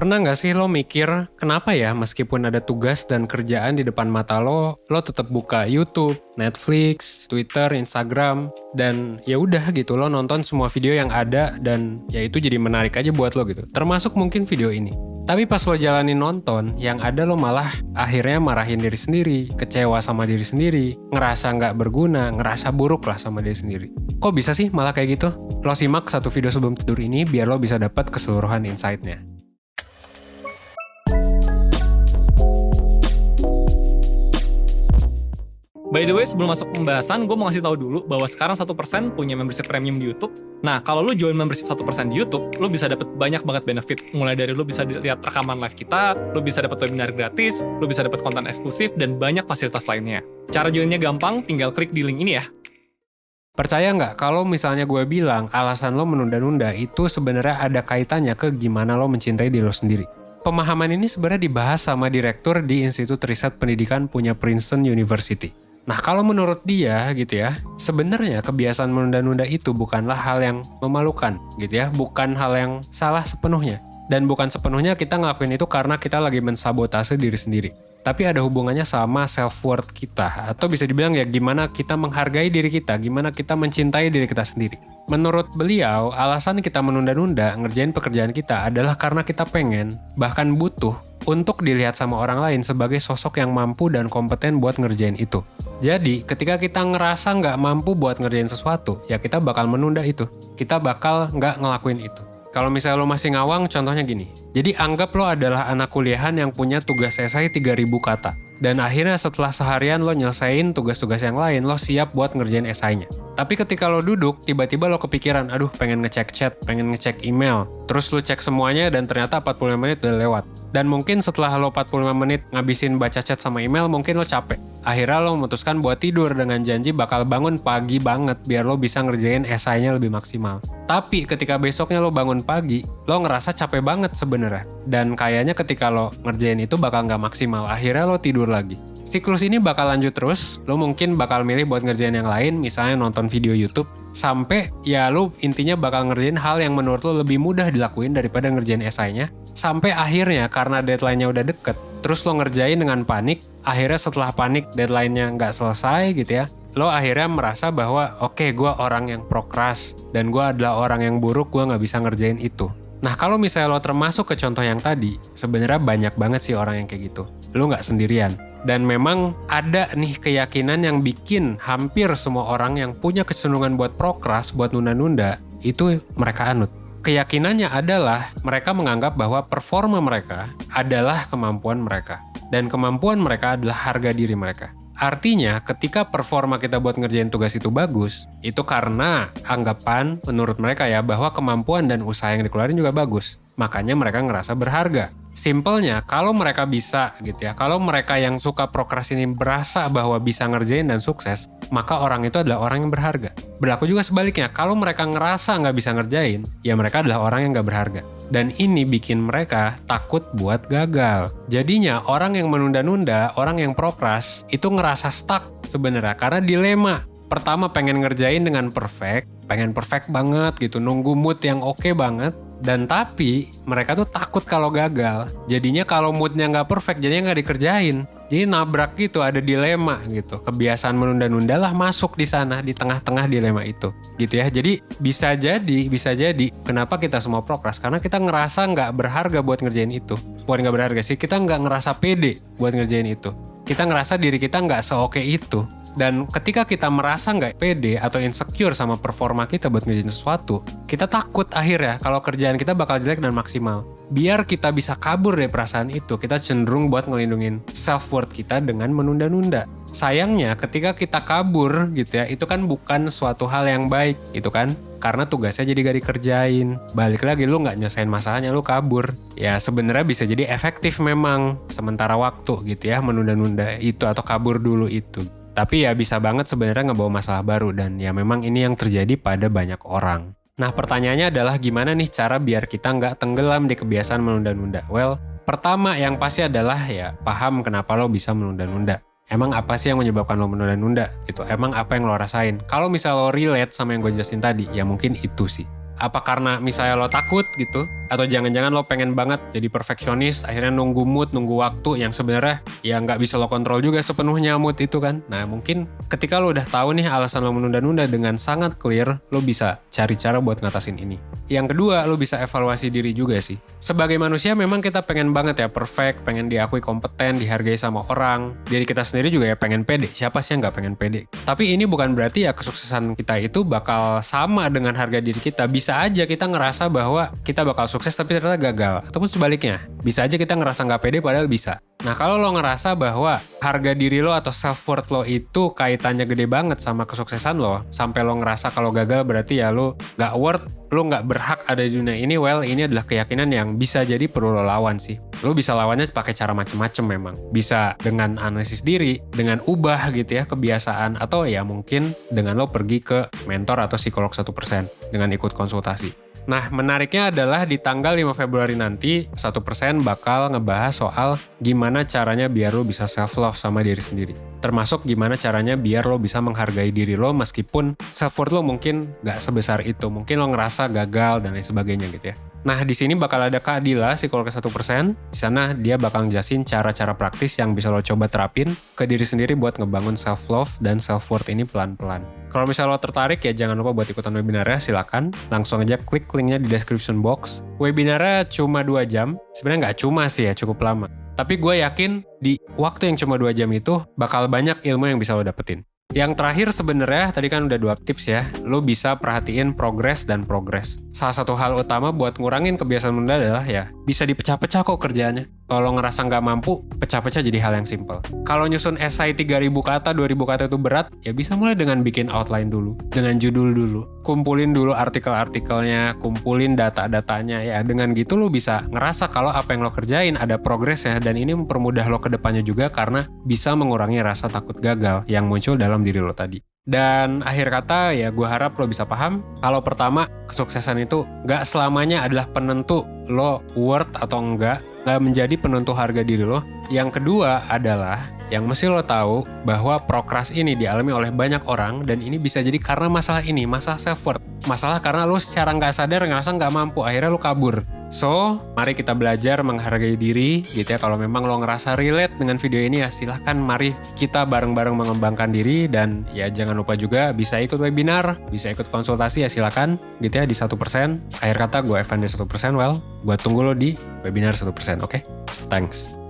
Pernah nggak sih lo mikir, kenapa ya meskipun ada tugas dan kerjaan di depan mata lo tetap buka YouTube, Netflix, Twitter, Instagram, dan ya udah gitu lo nonton semua video yang ada dan ya itu jadi menarik aja buat lo gitu. Termasuk mungkin video ini. Tapi pas lo jalanin nonton, yang ada lo malah akhirnya marahin diri sendiri, kecewa sama diri sendiri, ngerasa nggak berguna, ngerasa buruk lah sama diri sendiri. Kok bisa sih malah kayak gitu? Lo simak satu video sebelum tidur ini biar lo bisa dapat keseluruhan insight-nya. By the way, sebelum masuk pembahasan, gue mau ngasih tahu dulu bahwa sekarang 1% punya membership premium di YouTube. Nah, kalau lu join membership 1% di YouTube, lu bisa dapat banyak banget benefit. Mulai dari lu bisa lihat rekaman live kita, lu bisa dapat webinar gratis, lu bisa dapat konten eksklusif, dan banyak fasilitas lainnya. Cara joinnya gampang, tinggal klik di link ini ya. Percaya nggak kalau misalnya gue bilang alasan lo menunda-nunda itu sebenarnya ada kaitannya ke gimana lo mencintai diri lo sendiri. Pemahaman ini sebenarnya dibahas sama direktur di Institut Riset Pendidikan punya Princeton University. Nah, kalau menurut dia gitu ya, sebenarnya kebiasaan menunda-nunda itu bukanlah hal yang memalukan gitu ya, bukan hal yang salah sepenuhnya. Dan bukan sepenuhnya kita ngelakuin itu karena kita lagi mensabotase diri sendiri. Tapi ada hubungannya sama self-worth kita, atau bisa dibilang ya gimana kita menghargai diri kita, gimana kita mencintai diri kita sendiri. Menurut beliau, alasan kita menunda-nunda ngerjain pekerjaan kita adalah karena kita pengen, bahkan butuh, untuk dilihat sama orang lain sebagai sosok yang mampu dan kompeten buat ngerjain itu. Jadi, ketika kita ngerasa nggak mampu buat ngerjain sesuatu, ya kita bakal menunda itu. Kita bakal nggak ngelakuin itu. Kalau misalnya lo masih ngawang, contohnya gini. Jadi anggap lo adalah anak kuliahan yang punya tugas esai 3.000 kata. Dan akhirnya setelah seharian lo nyelesain tugas-tugas yang lain, lo siap buat ngerjain esainya. Tapi ketika lo duduk, tiba-tiba lo kepikiran, aduh pengen ngecek chat, pengen ngecek email. Terus lo cek semuanya dan ternyata 45 menit udah lewat. Dan mungkin setelah lo 45 menit ngabisin baca chat sama email, mungkin lo capek. Akhirnya lo memutuskan buat tidur dengan janji bakal bangun pagi banget biar lo bisa ngerjain esainya lebih maksimal. Tapi ketika besoknya lo bangun pagi, lo ngerasa capek banget sebenarnya. Dan kayaknya ketika lo ngerjain itu bakal nggak maksimal. Akhirnya lo tidur lagi. Siklus ini bakal lanjut terus. Lo mungkin bakal milih buat ngerjain yang lain, misalnya nonton video YouTube. Sampai ya lo intinya bakal ngerjain hal yang menurut lo lebih mudah dilakuin daripada ngerjain esainya. Sampai akhirnya karena deadline-nya udah deket, terus lo ngerjain dengan panik. Akhirnya setelah panik deadline-nya nggak selesai gitu ya, lo akhirnya merasa bahwa oke, gue orang yang prokras dan gue adalah orang yang buruk, gue nggak bisa ngerjain itu. Nah, kalau misalnya lo termasuk ke contoh yang tadi, sebenarnya banyak banget sih orang yang kayak gitu. Lo nggak sendirian. Dan memang ada nih keyakinan yang bikin hampir semua orang yang punya kecenderungan buat prokras, buat nunda-nunda, itu mereka anut. Keyakinannya adalah mereka menganggap bahwa performa mereka adalah kemampuan mereka. Dan kemampuan mereka adalah harga diri mereka. Artinya, ketika performa kita buat ngerjain tugas itu bagus, itu karena anggapan menurut mereka ya bahwa kemampuan dan usaha yang dikeluarin juga bagus. Makanya mereka ngerasa berharga. Simpelnya, kalau mereka bisa gitu ya, kalau mereka yang suka prokras ini berasa bahwa bisa ngerjain dan sukses, maka orang itu adalah orang yang berharga. Berlaku juga sebaliknya, kalau mereka ngerasa nggak bisa ngerjain, ya mereka adalah orang yang nggak berharga. Dan ini bikin mereka takut buat gagal. Jadinya orang yang menunda-nunda, orang yang prokras, itu ngerasa stuck sebenarnya karena dilema. Pertama pengen ngerjain dengan perfect, pengen perfect banget gitu, nunggu mood yang oke banget. Dan tapi mereka tuh takut kalau gagal. Jadinya kalau moodnya nggak perfect, jadinya nggak dikerjain. Jadi nabrak gitu, ada dilema gitu. Kebiasaan menunda-nunda lah masuk di sana, di tengah-tengah dilema itu. Gitu ya, jadi bisa jadi kenapa kita semua prokras? Karena kita ngerasa nggak berharga buat ngerjain itu. Bukan nggak berharga sih, kita nggak ngerasa pede buat ngerjain itu. Kita ngerasa diri kita nggak seoke itu. Dan ketika kita merasa nggak pede atau insecure sama performa kita buat ngerjain sesuatu, kita takut akhirnya kalau kerjaan kita bakal jelek dan maksimal. Biar kita bisa kabur dari perasaan itu, kita cenderung buat ngelindungin self-worth kita dengan menunda-nunda. Sayangnya ketika kita kabur gitu ya, itu kan bukan suatu hal yang baik gitu kan. Karena tugasnya jadi gak dikerjain. Balik lagi, lu gak nyelesain masalahnya, lu kabur. Ya sebenarnya bisa jadi efektif memang sementara waktu gitu ya, menunda-nunda itu atau kabur dulu itu. Tapi ya bisa banget sebenarnya ngebawa masalah baru dan ya memang ini yang terjadi pada banyak orang. Nah pertanyaannya adalah gimana nih cara biar kita nggak tenggelam di kebiasaan menunda-nunda? Well, pertama yang pasti adalah ya paham kenapa lo bisa menunda-nunda. Emang apa sih yang menyebabkan lo menunda-nunda gitu? Emang apa yang lo rasain? Kalau misal lo relate sama yang gue jelasin tadi, ya mungkin itu sih. Apa karena misalnya lo takut gitu? Atau jangan-jangan lo pengen banget jadi perfeksionis, akhirnya nunggu mood, nunggu waktu yang sebenarnya ya nggak bisa lo kontrol juga sepenuhnya mood itu kan. Nah mungkin ketika lo udah tahu nih alasan lo menunda-nunda dengan sangat clear, lo bisa cari cara buat ngatasin ini. Yang kedua, lo bisa evaluasi diri juga sih. Sebagai manusia memang kita pengen banget ya perfect, pengen diakui kompeten, dihargai sama orang. Diri kita sendiri juga ya pengen pede. Siapa sih yang nggak pengen pede? Tapi ini bukan berarti ya kesuksesan kita itu bakal sama dengan harga diri kita. Bisa aja kita ngerasa bahwa kita bakal sukses tapi ternyata gagal. Ataupun sebaliknya, bisa aja kita ngerasa nggak pede padahal bisa. Nah kalau lo ngerasa bahwa harga diri lo atau self-worth lo itu kaitannya gede banget sama kesuksesan lo, sampai lo ngerasa kalau gagal berarti ya lo nggak worth, lo nggak berhak ada di dunia ini, well ini adalah keyakinan yang bisa jadi perlu lo lawan sih. Lo bisa lawannya pakai cara macem-macem memang. Bisa dengan analisis diri, dengan ubah gitu ya kebiasaan, atau ya mungkin dengan lo pergi ke mentor atau psikolog 1% dengan ikut konsultasi. Nah, menariknya adalah di tanggal 5 Februari nanti, 1% bakal ngebahas soal gimana caranya biar lo bisa self-love sama diri sendiri. Termasuk gimana caranya biar lo bisa menghargai diri lo meskipun self-worth lo mungkin nggak sebesar itu. Mungkin lo ngerasa gagal dan lain sebagainya gitu ya. Nah, di sini bakal ada Kak Dila, psikolog 1%. Di sana dia bakal jelasin cara-cara praktis yang bisa lo coba terapin ke diri sendiri buat ngebangun self-love dan self-worth ini pelan-pelan. Kalau misalnya lo tertarik ya jangan lupa buat ikutan webinarnya, silakan. Langsung aja klik linknya di description box. Webinarnya cuma 2 jam. Sebenarnya nggak cuma sih ya, cukup lama. Tapi gue yakin di waktu yang cuma 2 jam itu bakal banyak ilmu yang bisa lo dapetin. Yang terakhir sebenarnya tadi kan udah 2 tips ya. Lo bisa perhatiin progres dan progres. Salah satu hal utama buat ngurangin kebiasaan menunda adalah ya bisa dipecah-pecah kok kerjaannya. Kalau ngerasa nggak mampu, pecah-pecah jadi hal yang simple. Kalau nyusun esai 3.000 kata, 2.000 kata itu berat, ya bisa mulai dengan bikin outline dulu. Dengan judul dulu. Kumpulin dulu artikel-artikelnya, kumpulin data-datanya. Ya dengan gitu lo bisa ngerasa kalau apa yang lo kerjain ada progresnya. Dan ini mempermudah lo ke depannya juga karena bisa mengurangi rasa takut gagal yang muncul dalam diri lo tadi. Dan akhir kata ya gue harap lo bisa paham kalau pertama kesuksesan itu gak selamanya adalah penentu lo worth atau enggak, gak menjadi penentu harga diri lo. Yang kedua adalah yang mesti lo tahu bahwa prokras ini dialami oleh banyak orang dan ini bisa jadi karena masalah ini, masalah self-worth. Masalah karena lo secara gak sadar ngerasa gak mampu, akhirnya lo kabur. So, mari kita belajar menghargai diri gitu ya. Kalau memang lo ngerasa relate dengan video ini ya silahkan mari kita bareng-bareng mengembangkan diri. Dan ya jangan lupa juga bisa ikut webinar, bisa ikut konsultasi ya silakan gitu ya di 1%. Akhir kata gue Evan di 1%, well gue tunggu lo di webinar 1%, oke? Thanks.